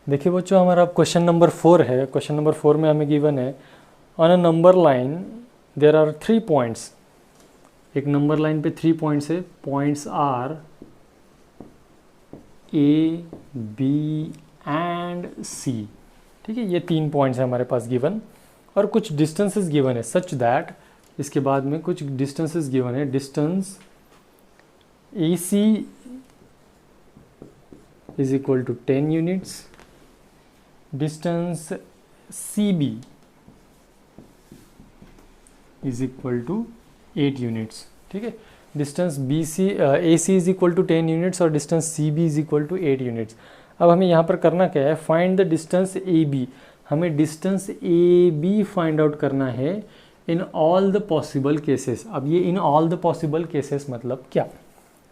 देखिए बच्चों, हमारा अब क्वेश्चन नंबर 4 है। क्वेश्चन नंबर 4 में हमें गिवन है on a number line there are 3 points. एक नंबर लाइन पे 3 पॉइंट्स है। Points are A B and C. ठीक है, ये 3 पॉइंट्स हैं हमारे पास गिवन, और कुछ डिस्टेंसेस गिवन है सच दैट, इसके बाद में कुछ डिस्टेंसेस गिवन है। Distance A C is equal to 10 units, distance C B is equal to 8 units. ठीक है, distance B C A C is equal to 10 units और distance C B is equal to 8 units. अब हमें यहाँ पर करना क्या है, find the distance A B. हमें distance A B find out करना है in all the possible cases. अब ये इन ऑल द पॉसिबल केसेस मतलब क्या,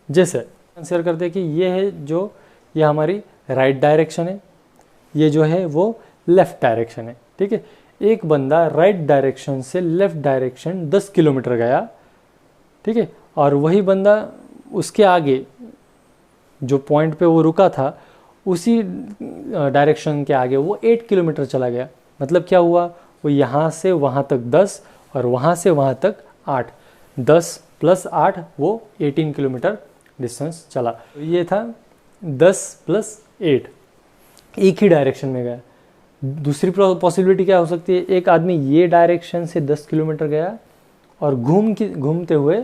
जैसे कंसिडर करते हैं कि ये है जो ये हमारी राइट डायरेक्शन है, ये जो है वो लेफ़्ट डायरेक्शन है। ठीक है, एक बंदा राइट डायरेक्शन से लेफ़्ट डायरेक्शन 10 किलोमीटर गया। ठीक है, और वही बंदा उसके आगे जो पॉइंट पे वो रुका था उसी डायरेक्शन के आगे वो 8 किलोमीटर चला गया। मतलब क्या हुआ, वो यहाँ से वहाँ तक 10 और वहाँ से वहाँ तक 8, 10 प्लस 8 वो 18 किलोमीटर डिस्टेंस चला। तो ये था 10 प्लस 8, एक ही डायरेक्शन में गया। दूसरी पॉसिबिलिटी क्या हो सकती है, एक आदमी ये डायरेक्शन से 10 किलोमीटर गया और घूमते हुए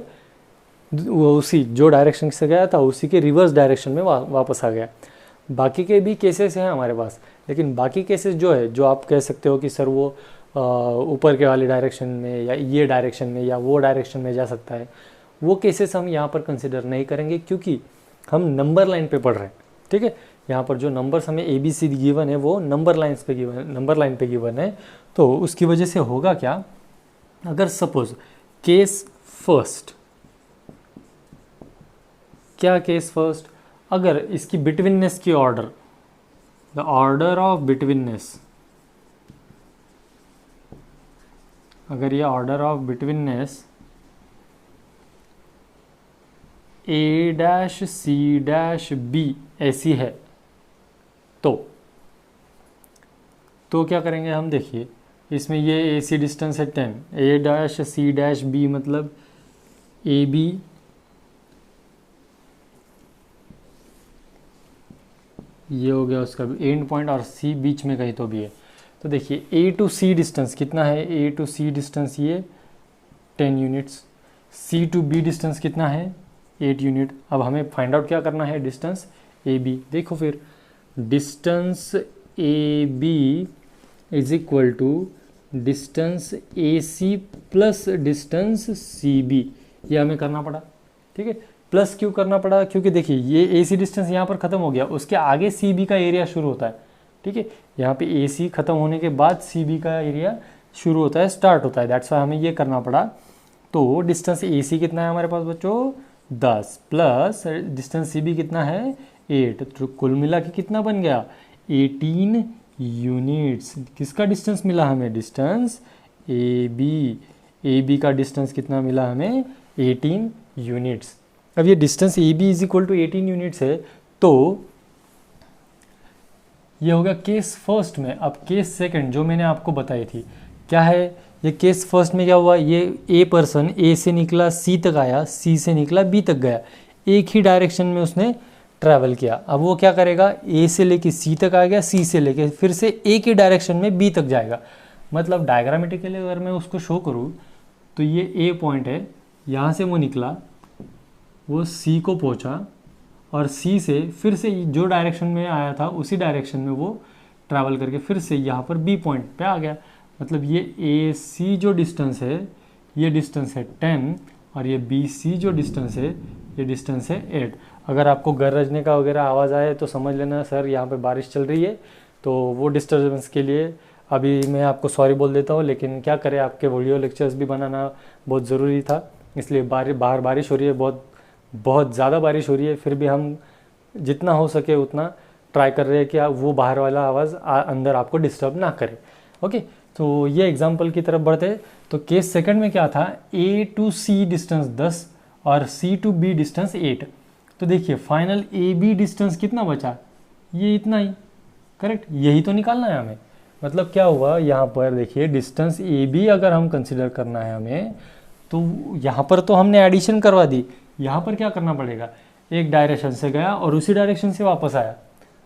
वो उसी जो डायरेक्शन से गया था उसी के रिवर्स डायरेक्शन में वापस आ गया। बाकी के भी केसेस हैं हमारे पास, लेकिन बाकी केसेस जो है, जो आप कह सकते हो कि सर वो ऊपर के वाले डायरेक्शन में या ये डायरेक्शन में या वो डायरेक्शन में जा सकता है, वो केसेस हम यहाँ पर कंसिडर नहीं करेंगे क्योंकि हम नंबर लाइन पे पढ़ रहे हैं। ठीक है, यहाँ पर जो नंबर्स हमें ए बी सी गिवन है वो नंबर लाइन पे गिवन है। तो उसकी वजह से होगा क्या, अगर सपोज केस फर्स्ट, क्या केस फर्स्ट, अगर इसकी बिटवीननेस की order, the order of betweenness, अगर ये order of betweenness A dash C dash B ऐसी है तो क्या करेंगे हम, देखिए इसमें ये ए सी डिस्टेंस है 10, ए डैश सी डैश बी मतलब ए बी ये हो गया उसका एंड पॉइंट और सी बीच में कहीं तो भी है। तो देखिए ए टू सी डिस्टेंस कितना है, ए टू सी डिस्टेंस ये 10 units, C to B distance कितना है 8 यूनिट। अब हमें फाइंड आउट क्या करना है, डिस्टेंस ए बी। देखो फिर distance A B is equal to distance A C plus distance C B, ये हमें करना पड़ा। ठीक है, प्लस क्यों करना पड़ा, क्योंकि देखिए ये ए सी डिस्टेंस यहाँ पर ख़त्म हो गया, उसके आगे सी बी का एरिया शुरू होता है। ठीक है, यहाँ पे ए सी ख़त्म होने के बाद सी बी का एरिया शुरू होता है, स्टार्ट होता है, दैट्स वाई हमें ये करना पड़ा। तो डिस्टेंस ए सी कितना है हमारे पास बच्चों 10 प्लस डिस्टेंस सी बी कितना है 8, तो कुल मिला के कितना बन गया 18 यूनिट्स। किसका डिस्टेंस मिला हमें, डिस्टेंस ए बी का डिस्टेंस कितना मिला हमें 18 यूनिट्स। अब ये distance A B is equal to 18 units है, तो ये होगा केस फर्स्ट में। अब केस सेकंड जो मैंने आपको बताई थी क्या है, ये केस फर्स्ट में क्या हुआ, ये ए पर्सन ए से निकला सी तक आया, सी से निकला बी तक गया, एक ही डायरेक्शन में उसने ट्रैवल किया। अब वो क्या करेगा, ए से लेके सी तक आ गया, सी से लेके फिर से एक ही डायरेक्शन में बी तक जाएगा। मतलब डायग्रामेटिकली अगर मैं उसको शो करूँ तो ये ए पॉइंट है, यहाँ से वो निकला, वो सी को पहुँचा और सी से फिर से जो डायरेक्शन में आया था उसी डायरेक्शन में वो ट्रैवल करके फिर से यहाँ पर बी पॉइंट पे आ गया। मतलब ये ए सी जो डिस्टेंस है ये डिस्टेंस है 10 और ये बी सी जो डिस्टेंस है ये डिस्टेंस है 8। अगर आपको गरजने का वगैरह आवाज़ आए तो समझ लेना सर यहाँ पे बारिश चल रही है, तो वो डिस्टर्बेंस के लिए अभी मैं आपको सॉरी बोल देता हूँ। लेकिन क्या करें, आपके वीडियो लेक्चर्स भी बनाना बहुत ज़रूरी था, इसलिए बाहर बारिश हो रही है, बहुत ज़्यादा बारिश हो रही है, फिर भी हम जितना हो सके उतना ट्राई कर रहे हैं कि वो बाहर वाला आवाज़ अंदर आपको डिस्टर्ब ना करे। ओके, तो ये एग्जांपल की तरफ बढ़ते। तो केस सेकंड में क्या था, ए टू सी डिस्टेंस 10 और सी टू बी डिस्टेंस 8। तो देखिए फाइनल ए बी डिस्टेंस कितना बचा, ये इतना ही, करेक्ट, यही तो निकालना है हमें। मतलब क्या हुआ यहाँ पर देखिए, डिस्टेंस ए बी अगर हम कंसिडर करना है हमें, तो यहाँ पर तो हमने एडिशन करवा दी, यहाँ पर क्या करना पड़ेगा, एक डायरेक्शन से गया और उसी डायरेक्शन से वापस आया।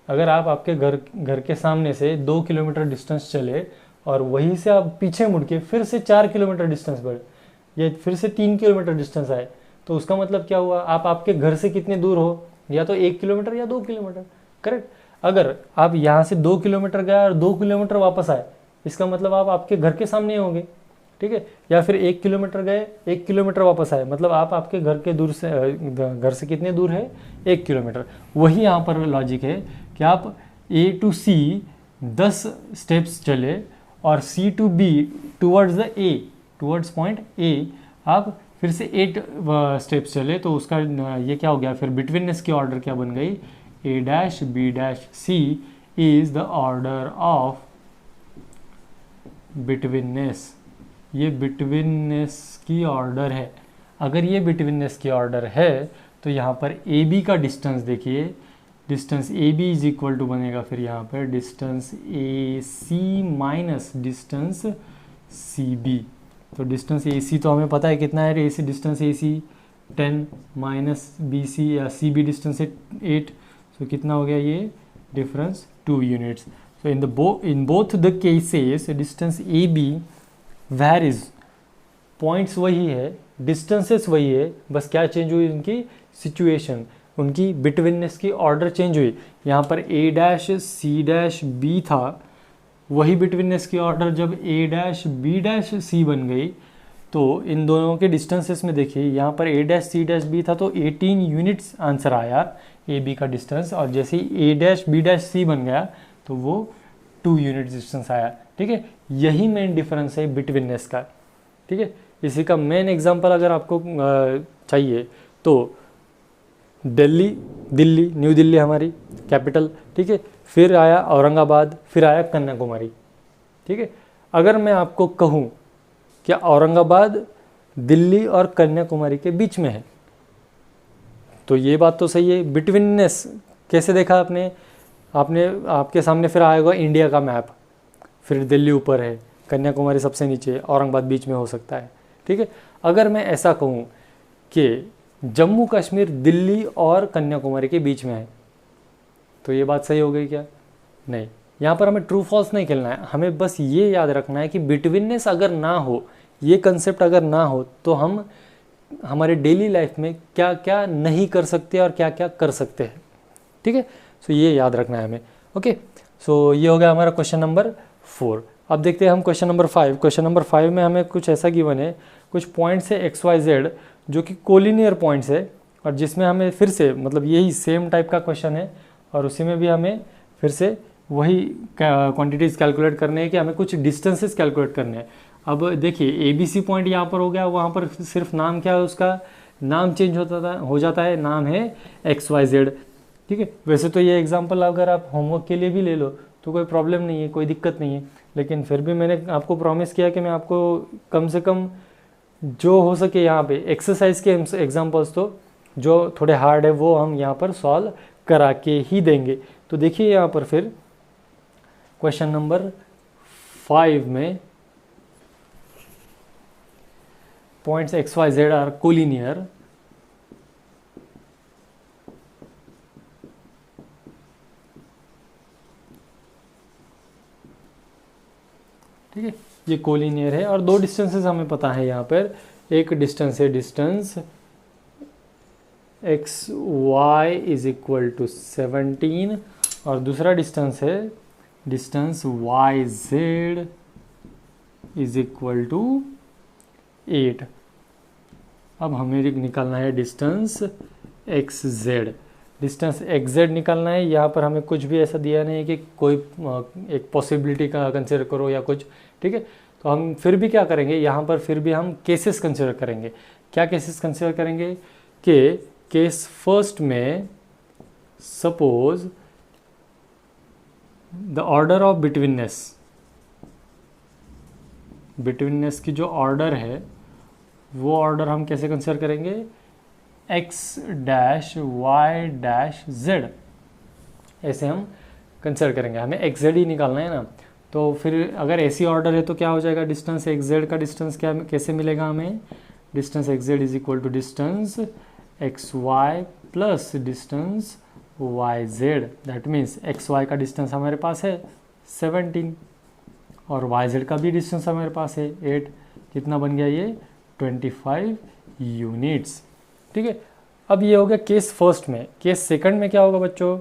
अगर आप आपके घर के सामने से 2 किलोमीटर डिस्टेंस चले और वहीं से आप पीछे मुड़ के फिर से 4 किलोमीटर डिस्टेंस बढ़े या फिर से 3 किलोमीटर डिस्टेंस आए, तो उसका मतलब क्या हुआ, आप आपके घर से कितने दूर हो, या तो 1 किलोमीटर या 2 किलोमीटर। करेक्ट, अगर आप यहाँ से 2 किलोमीटर गए और 2 किलोमीटर वापस आए, इसका मतलब आप आपके घर के सामने होंगे। ठीक है, या फिर 1 किलोमीटर गए 1 किलोमीटर वापस आए, मतलब आप आपके घर से कितने दूर है, 1 किलोमीटर। वही यहाँ पर लॉजिक है कि आप ए टू सी 10 स्टेप्स चले और C to B towards the A, towards point A आप फिर से 8 स्टेप्स चले, तो उसका ये क्या हो गया, फिर बिटवीननेस की ऑर्डर क्या बन गई, A dash B dash C is the order of betweenness. ये बिटवीननेस की ऑर्डर है। अगर ये बिटवीननेस की ऑर्डर है तो यहाँ पर ए बी का डिस्टेंस देखिए, distance A B is equal to बनेगा फिर यहाँ पर distance A C minus distance C B. तो डिस्टेंस ए सी तो हमें पता है कितना है, A C distance A C 10 minus B C या सी बी डिस्टेंस 8, तो कितना हो गया ये difference 2 units. So in both the cases distance A B varies, points वही है, डिस्टेंसेस वही है, बस क्या चेंज हुई उनकी सिचुएशन, उनकी बिटवीननेस की ऑर्डर चेंज हुई। यहाँ पर ए डैश सी डैश बी था, वही बिटवीननेस की ऑर्डर जब ए डैश बी डैश सी बन गई, तो इन दोनों के डिस्टेंसेस में देखिए, यहाँ पर ए डैश सी डैश बी था तो 18 यूनिट्स आंसर आया ए बी का डिस्टेंस, और जैसे ही ए डैश बी डैश सी बन गया तो वो 2 यूनिट डिस्टेंस आया। ठीक है, यही मेन डिफरेंस है बिटवीननेस का। ठीक है, इसी का मेन एग्जांपल अगर आपको चाहिए तो दिल्ली न्यू दिल्ली हमारी कैपिटल, ठीक है, फिर आया औरंगाबाद, फिर आया कन्याकुमारी। ठीक है, अगर मैं आपको कहूँ कि औरंगाबाद दिल्ली और कन्याकुमारी के बीच में है, तो ये बात तो सही है। बिटवीननेस कैसे देखा आपने आपके सामने फिर आएगा इंडिया का मैप, फिर दिल्ली ऊपर है, कन्याकुमारी सबसे नीचे, औरंगाबाद बीच में हो सकता है। ठीक है, अगर मैं ऐसा कहूँ कि जम्मू कश्मीर दिल्ली और कन्याकुमारी के बीच में है, तो ये बात सही हो गई क्या? नहीं, यहाँ पर हमें ट्रू फॉल्स नहीं खेलना है, हमें बस ये याद रखना है कि बिटवीननेस अगर ना हो, ये कंसेप्ट अगर ना हो, तो हम हमारे डेली लाइफ में क्या क्या नहीं कर सकते और क्या क्या कर सकते हैं। ठीक है, सो ये याद रखना है हमें। ओके, सो ये हो गया हमारा क्वेश्चन नंबर 4। अब देखते हैं हम क्वेश्चन नंबर 5। क्वेश्चन नंबर 5 में हमें कुछ ऐसा गिवन है, कुछ पॉइंट्स है XYZ जो कि कोलिनियर पॉइंट्स है, और जिसमें हमें फिर से मतलब यही सेम टाइप का क्वेश्चन है, और उसी में भी हमें फिर से वही क्वांटिटीज़ कैलकुलेट करने हैं कि हमें कुछ डिस्टेंसेस कैलकुलेट करने हैं। अब देखिए ABC पॉइंट यहाँ पर हो गया, वहाँ पर सिर्फ नाम क्या है, उसका नाम चेंज हो जाता है, नाम है XYZ। ठीक है, वैसे तो ये एग्जांपल अगर आप होमवर्क के लिए भी ले लो तो कोई प्रॉब्लम नहीं है, कोई दिक्कत नहीं है, लेकिन फिर भी मैंने आपको प्रॉमिस किया कि मैं आपको कम से कम जो हो सके यहाँ पे एक्सरसाइज के एग्जांपल्स तो जो थोड़े हार्ड है वो हम यहाँ पर सॉल्व करा के ही देंगे। तो देखिए यहाँ पर फिर क्वेश्चन नंबर 5 में पॉइंट्स XYZ आर कोलिनियर, ठीक है, ये कोलिनियर है और 2 डिस्टेंसेस हमें पता है यहाँ पर। एक डिस्टेंस है distance XY is equal to 17 और दूसरा डिस्टेंस है distance YZ is equal to 8। अब हमें निकालना है डिस्टेंस XZ। डिस्टेंस XZ निकालना है, यहाँ पर हमें कुछ भी ऐसा दिया नहीं है कि कोई एक पॉसिबिलिटी का कंसिडर करो या कुछ। ठीक है, तो हम फिर भी क्या करेंगे, यहाँ पर फिर भी हम केसेस कंसिडर करेंगे। क्या केसेस कंसिडर करेंगे कि केस फर्स्ट में suppose the order of betweenness की जो ऑर्डर है वो ऑर्डर हम कैसे कंसिडर करेंगे, X dash Y dash Z, ऐसे हम कंसिडर करेंगे, हमें एक्स जेड ही निकालना है ना। तो फिर अगर ऐसी ऑर्डर है तो क्या हो जाएगा, डिस्टेंस एक्स जेड का डिस्टेंस क्या कैसे मिलेगा हमें, distance X Z is equal to distance X Y plus distance Y Z. That means X Y का डिस्टेंस हमारे पास है 17 और वाई जेड का भी डिस्टेंस हमारे पास है 8। कितना बन गया ये 25 यूनिट्स। ठीक है, अब ये हो गया केस फर्स्ट में। केस सेकंड में क्या होगा बच्चों,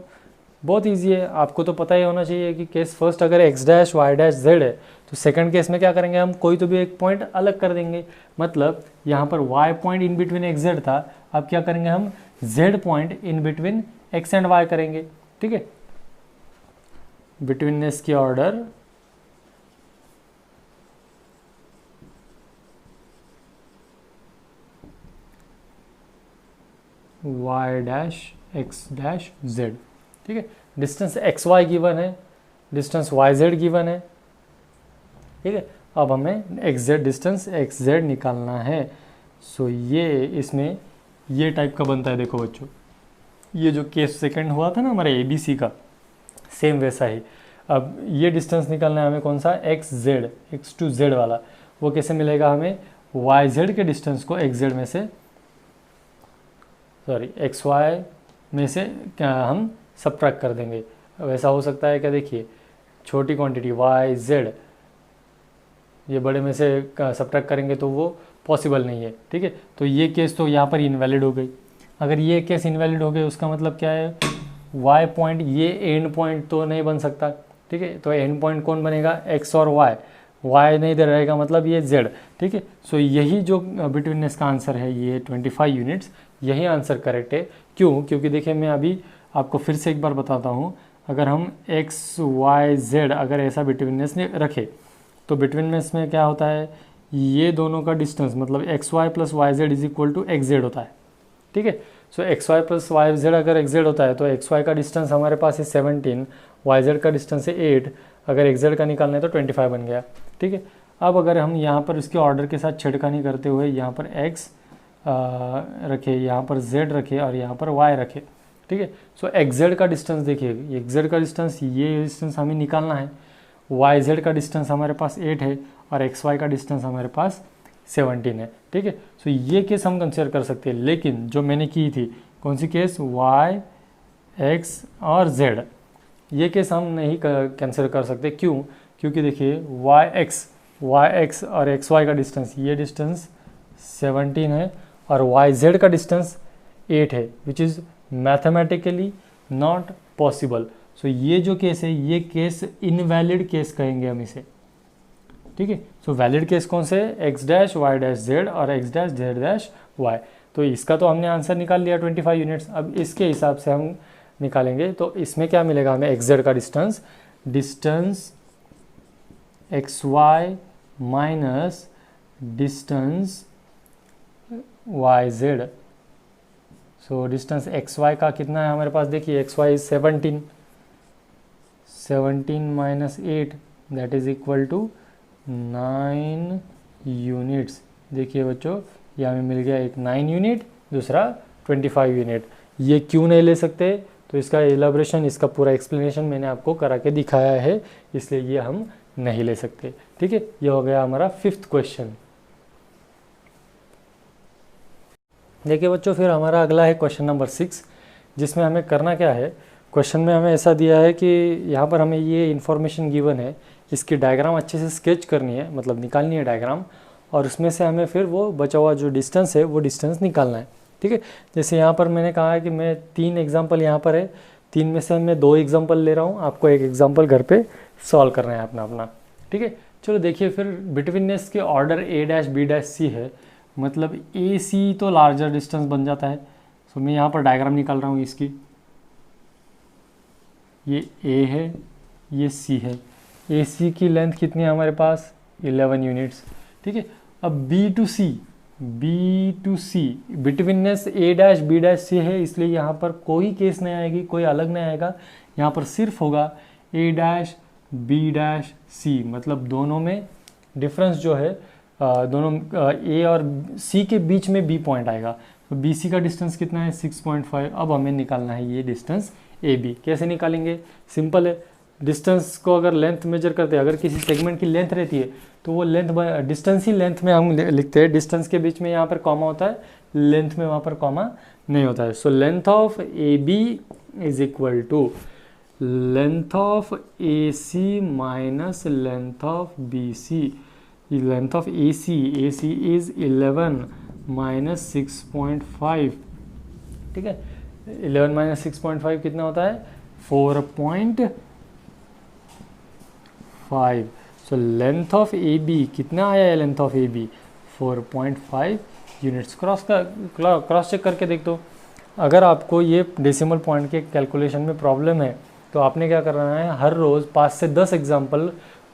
बहुत इजी है, आपको तो पता ही होना चाहिए कि केस फर्स्ट अगर X dash Y dash Z है तो सेकंड केस में क्या करेंगे हम, कोई तो भी एक पॉइंट अलग कर देंगे। मतलब यहाँ पर Y point in between X Z था, अब क्या करेंगे हम Z point in between X and Y करेंगे। ठीक है, बिटवीननेस की order Y dash X dash Z. ठीक है, डिस्टेंस एक्स वाई गिवन है, डिस्टेंस वाई जेड गिवन है। ठीक है, अब हमें X Z distance X Z निकालना है। सो ये इसमें ये टाइप का बनता है। देखो बच्चों, ये जो केस सेकंड हुआ था ना हमारे ए बी सी का, सेम वैसा ही। अब ये डिस्टेंस निकालना है हमें कौन सा, X Z, X to Z वाला। वो कैसे मिलेगा हमें, वाई जेड के डिस्टेंस को एक्स जेड में से, सॉरी एक्स वाई में से क्या हम सबट्रैक्ट कर देंगे। वैसा हो सकता है क्या, देखिए छोटी क्वांटिटी वाई जेड, ये बड़े में से सबट्रैक्ट करेंगे तो वो पॉसिबल नहीं है। ठीक है, तो ये केस तो यहाँ पर इनवैलिड हो गई। अगर ये केस इनवैलिड हो गई उसका मतलब क्या है, वाई पॉइंट ये एंड पॉइंट तो नहीं बन सकता। ठीक है, तो एंड पॉइंट कौन बनेगा, एक्स और वाई, वाई नहीं दे रहेगा मतलब ये जेड। ठीक है, सो यही जो बिटवीननेस का आंसर है ये 25 यूनिट्स, यही आंसर करेक्ट है। क्यों, क्योंकि देखिए मैं अभी आपको फिर से एक बार बताता हूँ, अगर हम एक्स वाई जेड अगर ऐसा बिटवीननेस रखें तो बिटवीननेस में क्या होता है, ये दोनों का डिस्टेंस मतलब X Y plus Y Z is equal to X Z होता है। ठीक है, so X Y plus Y Z अगर एक्स जेड होता है तो एक्स वाई का डिस्टेंस हमारे पास है 17, वाई जेड का डिस्टेंस है 8, अगर एक्स जेड का निकालना है तो 25 बन गया। ठीक है, अब अगर हम यहाँ पर इसके ऑर्डर के साथ छेड़खानी करते हुए यहाँ पर एक्स रखे, यहाँ पर जेड रखे और यहाँ पर वाई रखे। ठीक है, सो एक्स जेड का डिस्टेंस देखिए, एक्स जेड का डिस्टेंस ये डिस्टेंस हमें निकालना है, वाई जेड का डिस्टेंस हमारे पास 8 है और एक्स वाई का डिस्टेंस हमारे पास 17 है। ठीक है, सो ये केस हम कंसिडर कर सकते हैं। लेकिन जो मैंने की थी कौन सी केस, वाई एक्स और जेड, ये केस हम नहीं कंसिडर कर सकते। क्यों, क्योंकि देखिए वाई एक्स और एक्स वाई का डिस्टेंस, ये डिस्टेंस 17 है और वाई जेड का डिस्टेंस 8 है, which is mathematically not possible. So ये जो केस है ये केस इनवैलिड केस कहेंगे हम इसे। ठीक है, सो वैलिड केस कौन से, X dash Y dash Z और X dash Z dash Y. तो इसका तो हमने आंसर निकाल लिया 25 यूनिट्स। अब इसके हिसाब से हम निकालेंगे तो इसमें क्या मिलेगा हमें, एक्स जेड का distance, distance X Y minus distance Y Z. So distance X Y का कितना है हमारे पास, देखिए एक्स वाई इज 17 माइनस 8 that is equal to 9 units. देखिए बच्चों ये हमें मिल गया, एक 9 यूनिट, दूसरा 25 यूनिट। ये क्यों नहीं ले सकते, तो इसका एलाब्रेशन, इसका पूरा एक्सप्लेनेशन मैंने आपको करा के दिखाया है, इसलिए ये हम नहीं ले सकते। ठीक है, ये हो गया हमारा 5th क्वेश्चन। देखिए बच्चों फिर हमारा अगला है क्वेश्चन नंबर 6, जिसमें हमें करना क्या है। क्वेश्चन में हमें ऐसा दिया है कि यहाँ पर हमें ये इन्फॉर्मेशन गिवन है, इसकी डायग्राम अच्छे से स्केच करनी है, मतलब निकालनी है डायग्राम, और उसमें से हमें फिर वो बचा हुआ जो डिस्टेंस है वो डिस्टेंस निकालना है। ठीक है, जैसे यहाँ पर मैंने कहा है कि मैं 3 एग्जाम्पल यहाँ पर है, 3 में से मैं 2 एग्जाम्पल ले रहा हूँ, आपको एक एग्जाम्पल घर पे सॉल्व करना है अपना अपना। ठीक है, चलो देखिए फिर बिटवीननेस के ऑर्डर ए डैश बी डैश सी है, मतलब ए सी तो लार्जर डिस्टेंस बन जाता है। सो मैं यहाँ पर डायग्राम निकाल रहा हूँ इसकी, ये ए है, ये सी है, ए सी की लेंथ कितनी है हमारे पास, 11 यूनिट्स। ठीक है, अब B to C betweenness A dash B dash C है, इसलिए यहाँ पर कोई केस नहीं आएगी, कोई अलग नहीं आएगा, यहाँ पर सिर्फ होगा ए डैश बी डैश सी, मतलब दोनों में डिफरेंस जो है, दोनों ए और सी के बीच में बी पॉइंट आएगा। तो बी सी का डिस्टेंस कितना है, 6.5। अब हमें निकालना है ये डिस्टेंस ए बी। कैसे निकालेंगे, सिंपल है, डिस्टेंस को अगर लेंथ मेजर करते हैं, अगर किसी सेगमेंट की लेंथ रहती है तो वो लेंथ डिस्टेंस ही लेंथ में हम लिखते हैं, डिस्टेंस के बीच में यहाँ पर कॉमा होता है, लेंथ में वहाँ पर कॉमा नहीं होता है। So length of A B is equal to length of A C minus length of B C. Length of A C is 11 माइनस 6.5, ठीक है। 11 माइनस 6.5 कितना होता है? 4.5। So length of A B कितना आया है? Length of A B 4.5 units. Cross check करके देख दो। अगर आपको ये डेसिमल पॉइंट के कैलकुलेशन में प्रॉब्लम है तो आपने क्या करना है, हर रोज़ 5 से 10 एग्जाम्पल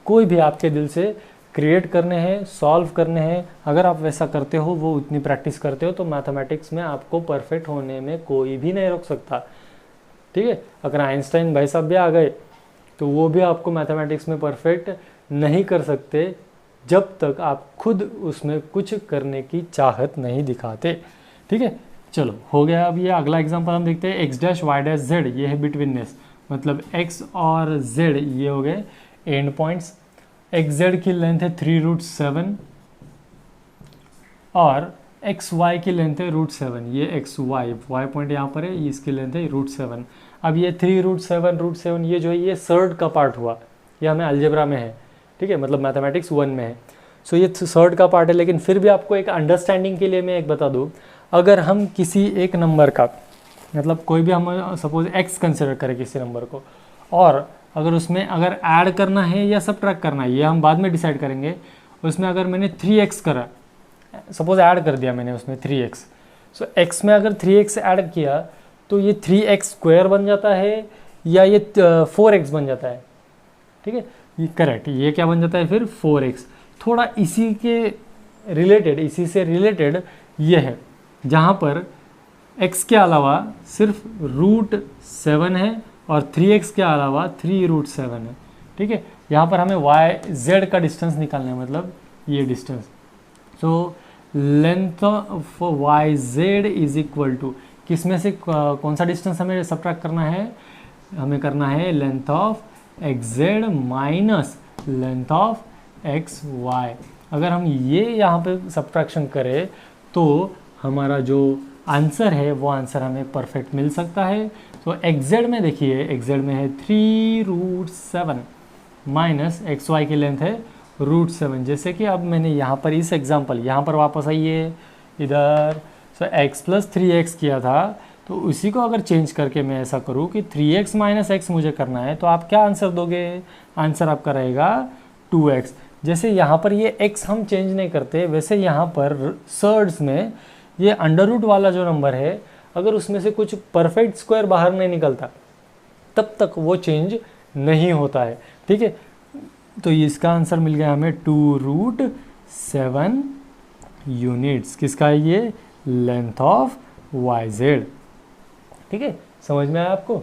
कोई भी आपके दिल से क्रिएट करने हैं, सॉल्व करने हैं। अगर आप वैसा करते हो, वो उतनी प्रैक्टिस करते हो, तो मैथमेटिक्स में आपको परफेक्ट होने में कोई भी नहीं रोक सकता, ठीक है। अगर आइंस्टाइन भाई साहब भी आ गए तो वो भी आपको मैथमेटिक्स में परफेक्ट नहीं कर सकते जब तक आप खुद उसमें कुछ करने की चाहत नहीं दिखाते, ठीक है। चलो हो गया। अब ये अगला एग्जांपल हम देखते हैं। x dash y dash z, ये है बिटवीननेस, मतलब x और z ये हो गए एंड पॉइंट्स। xz की लेंथ है 3√7 और xy की लेंथ है √7। ये y पॉइंट यहाँ पर है, इसकी लेंथ है √7। अब ये 3√7 ये जो है ये सर्ड का पार्ट हुआ, ये हमें अलजेब्रा में है, ठीक है, मतलब मैथमेटिक्स 1 में है। सो ये सर्ड का पार्ट है, लेकिन फिर भी आपको एक अंडरस्टैंडिंग के लिए मैं एक बता दूँ। अगर हम किसी एक नंबर का, मतलब कोई भी हम सपोज x कंसिडर करें किसी नंबर को, और अगर उसमें अगर ऐड करना है या सबट्रैक्ट करना है, ये हम बाद में डिसाइड करेंगे। उसमें अगर मैंने 3x करा, सपोज ऐड कर दिया मैंने उसमें 3x, सो x में अगर 3x ऐड किया तो ये 3x² बन जाता है या ये 4x बन जाता है, ठीक है, ये करेक्ट। ये क्या बन जाता है फिर? 4x। थोड़ा इसी के रिलेटेड, इसी से रिलेटेड ये है, जहाँ पर x के अलावा सिर्फ √7 है और 3x के अलावा 3√7 है, ठीक है। यहाँ पर हमें z का डिस्टेंस निकालना है, मतलब ये distance. So length of yz is equal to, किस में से कौन सा डिस्टेंस हमें सब्ट्रैक्ट करना है? हमें करना है length of xz minus length of xy। अगर हम ये यहाँ पे सब्ट्रैक्शन करें तो हमारा जो आंसर है वो आंसर हमें परफेक्ट मिल सकता है। तो xz में देखिए, xz में है 3√7 माइनस xy की लेंथ है √7। जैसे कि अब मैंने यहाँ पर इस एग्जांपल, यहाँ पर वापस आइए इधर, सो x + 3x किया था, तो उसी को अगर चेंज करके मैं ऐसा करूँ कि 3x - x मुझे करना है, तो आप क्या आंसर दोगे? आंसर आपका रहेगा 2x। जैसे यहाँ पर ये x हम चेंज नहीं करते, वैसे यहाँ पर सर्ड्स में ये अंडर रूट वाला जो नंबर है, अगर उसमें से कुछ परफेक्ट स्क्वायर बाहर नहीं निकलता तब तक वो चेंज नहीं होता है, ठीक है। तो इसका आंसर मिल गया हमें 2√7 यूनिट्स। किसका है ये? लेंथ ऑफ yz, ठीक है। समझ में आया आपको?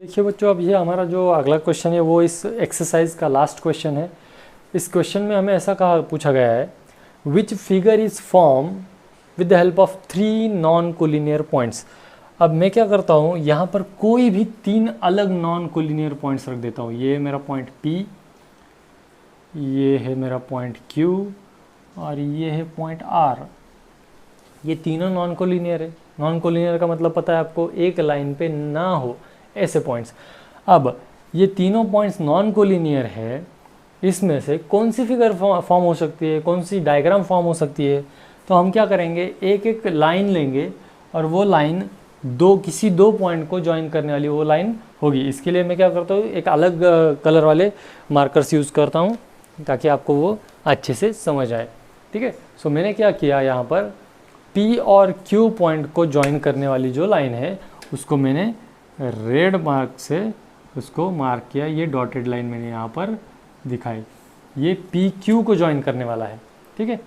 देखिए बच्चों, अब ये हमारा जो अगला क्वेश्चन है वो इस एक्सरसाइज का लास्ट क्वेश्चन है। इस क्वेश्चन में हमें ऐसा पूछा गया है, which figure is form with the help of 3 non collinear points. अब मैं क्या करता हूँ, यहाँ पर कोई भी 3 अलग नॉन कोलिनियर पॉइंट्स रख देता हूँ। ये मेरा पॉइंट P, ये है मेरा पॉइंट Q और ये है पॉइंट R। ये तीनों नॉन कोलिनियर है। नॉन कोलिनियर का मतलब पता है आपको, एक लाइन पे ना हो ऐसे पॉइंट्स। अब ये तीनों पॉइंट्स नॉन कोलिनियर है, इसमें से कौन सी फिगर फॉर्म हो सकती है, कौन सी डायग्राम फॉर्म हो सकती है? तो हम क्या करेंगे, एक एक लाइन लेंगे और वो लाइन किसी दो पॉइंट को ज्वाइन करने वाली वो लाइन होगी। इसके लिए मैं क्या करता हूँ, एक अलग कलर वाले मार्कर्स यूज़ करता हूँ ताकि आपको वो अच्छे से समझ आए, ठीक है। सो मैंने क्या किया, यहाँ पर P और Q पॉइंट को ज्वाइन करने वाली जो लाइन है उसको मैंने रेड मार्क से उसको मार्क किया। ये डॉटेड लाइन मैंने यहाँ पर दिखाई, ये PQ को ज्वाइन करने वाला है, ठीक है।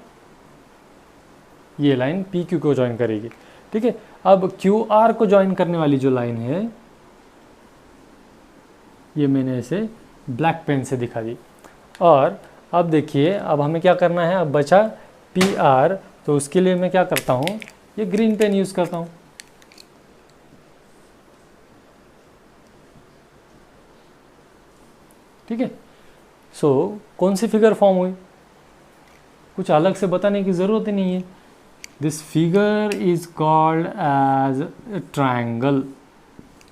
ये लाइन PQ को ज्वाइन करेगी, ठीक है। अब QR को ज्वाइन करने वाली जो लाइन है ये मैंने इसे ब्लैक पेन से दिखा दी। और अब देखिए, अब हमें क्या करना है, अब बचा PR, तो उसके लिए मैं क्या करता हूँ, ये ग्रीन पेन यूज़ करता हूँ। ठीक है। सो कौन सी फिगर फॉर्म हुई, कुछ अलग से बताने की ज़रूरत ही नहीं है। This figure is called as triangle,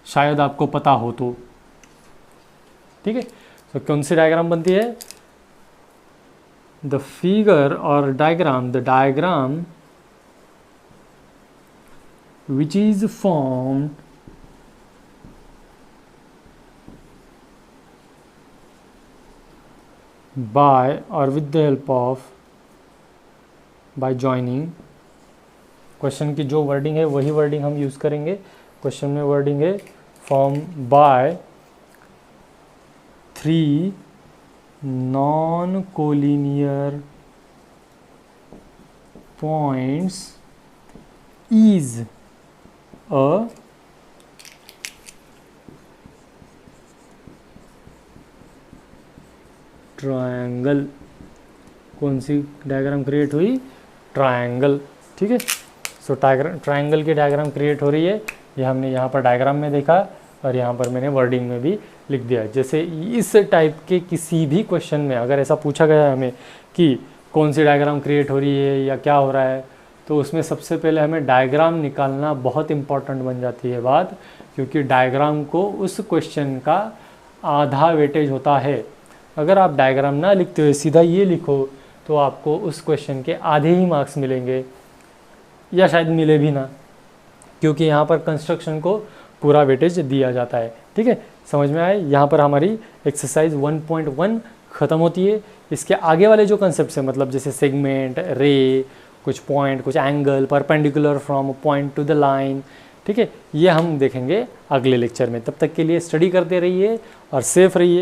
शायद आपको पता हो तो, ठीक है। तो कौन सी डायग्राम बनती है, द फिगर और diagram, the diagram which is formed by or with the help of by joining, question की जो वर्डिंग है वही वर्डिंग हम यूज़ करेंगे। क्वेश्चन में वर्डिंग है form by 3 non collinear points is a triangle. कौन सी डायग्राम क्रिएट हुई, ट्रायंगल, ठीक है। सो ट्रायंगल की डायग्राम क्रिएट हो रही है, ये हमने यहाँ पर डायग्राम में देखा और यहाँ पर मैंने वर्डिंग में भी लिख दिया। जैसे इस टाइप के किसी भी क्वेश्चन में अगर ऐसा पूछा गया है हमें कि कौन सी डायग्राम क्रिएट हो रही है या क्या हो रहा है, तो उसमें सबसे पहले हमें डायग्राम निकालना बहुत इम्पॉर्टेंट बन जाती है बात, क्योंकि डायग्राम को उस क्वेश्चन का आधा वेटेज होता है। अगर आप डायग्राम ना लिखते हुए सीधा ये लिखो तो आपको उस क्वेश्चन के आधे ही मार्क्स मिलेंगे, या शायद मिले भी ना, क्योंकि यहाँ पर कंस्ट्रक्शन को पूरा वेटेज दिया जाता है, ठीक है। समझ में आए, यहाँ पर हमारी एक्सरसाइज 1.1 ख़त्म होती है। इसके आगे वाले जो कंसेप्ट है, मतलब जैसे सेगमेंट, रे, कुछ पॉइंट, कुछ angle, perpendicular from point two the line, ठीक है, ये हम देखेंगे अगले लेक्चर में। तब तक के लिए स्टडी करते रहिए और सेफ रहिए।